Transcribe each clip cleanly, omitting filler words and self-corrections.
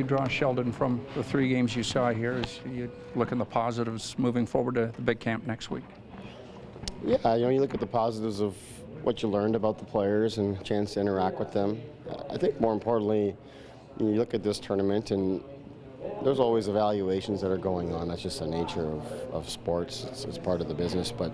draw, Sheldon, from the 3 games you saw here as you look at the positives moving forward to the big camp next week? Yeah, you look at the positives of what you learned about the players and a chance to interact with them. I think more importantly, you look at this tournament and there's always evaluations that are going on. That's just the nature of sports. It's part of the business. But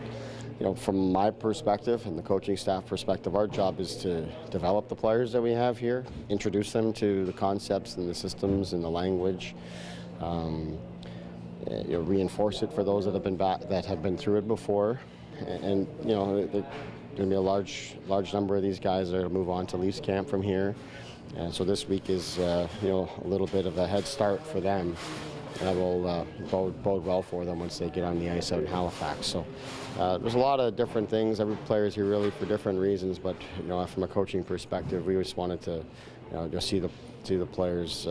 from my perspective and the coaching staff perspective, our job is to develop the players that we have here, introduce them to the concepts and the systems and the language, reinforce it for those that have been through it before, and there's going to be a large number of these guys that will move on to Leafs camp from here. And so this week is, a little bit of a head start for them. That will bode well for them once they get on the ice out in Halifax. So there's a lot of different things. Every player is here really for different reasons. But from a coaching perspective, we just wanted to, just see the players,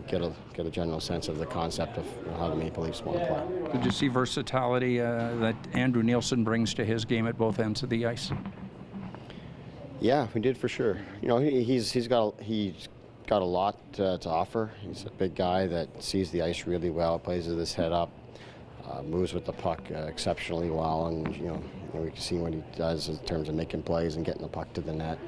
get a general sense of the concept of how the Maple Leafs want to play. Did you see versatility that Andrew Nielsen brings to his game at both ends of the ice? Yeah, we did for sure. He's got a lot to offer. He's a big guy that sees the ice really well, plays with his head up, moves with the puck exceptionally well, and we can see what he does in terms of making plays and getting the puck to the net.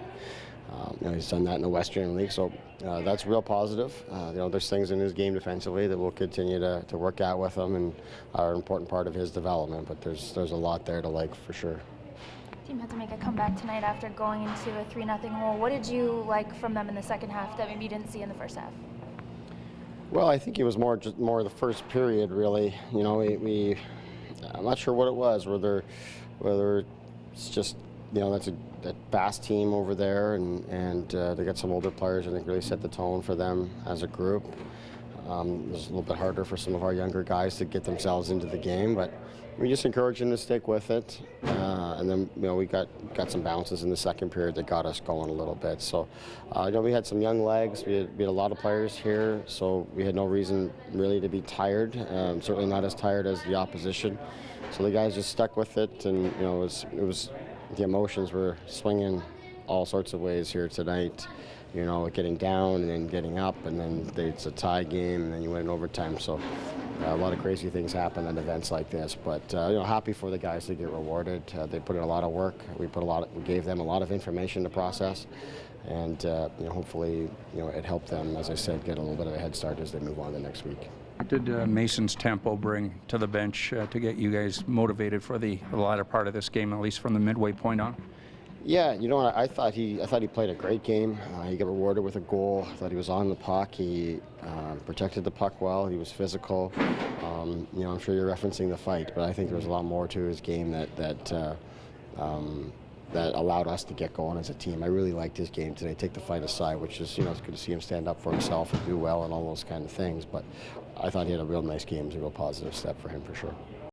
He's done that in the Western League, so that's real positive. There's things in his game defensively that we'll continue to work out with him and are an important part of his development. But there's a lot there to like for sure. Team had to make a comeback tonight after going into a 3-0 hole. What did you like from them in the second half that maybe you didn't see in the first half? Well, I think it was more the first period, really. I'm not sure what it was. Whether it's just that's a fast team over there, and they got some older players. I think really set the tone for them as a group. It was a little bit harder for some of our younger guys to get themselves into the game, but we just encouraged them to stick with it. And then we got some bounces in the second period that got us going a little bit. So we had some young legs. We had a lot of players here, so we had no reason really to be tired. Certainly not as tired as the opposition. So the guys just stuck with it, and it was the emotions were swinging all sorts of ways here tonight. Getting down and then getting up, and then it's a tie game, and then you win in overtime. So a lot of crazy things happen at events like this. But happy for the guys to get rewarded. They put in a lot of work. We gave them a lot of information to process, and hopefully it helped them, as I said, get a little bit of a head start as they move on to next week. What did Mason's tempo bring to the bench to get you guys motivated for the latter part of this game, at least from the midway point on? Yeah, I thought he played a great game. He got rewarded with a goal. I thought he was on the puck. He protected the puck well. He was physical. I'm sure you're referencing the fight, but I think there was a lot more to his game that allowed us to get going as a team. I really liked his game today. Take the fight aside, which is it's good to see him stand up for himself and do well and all those kind of things. But I thought he had a real nice game. It was a real positive step for him for sure.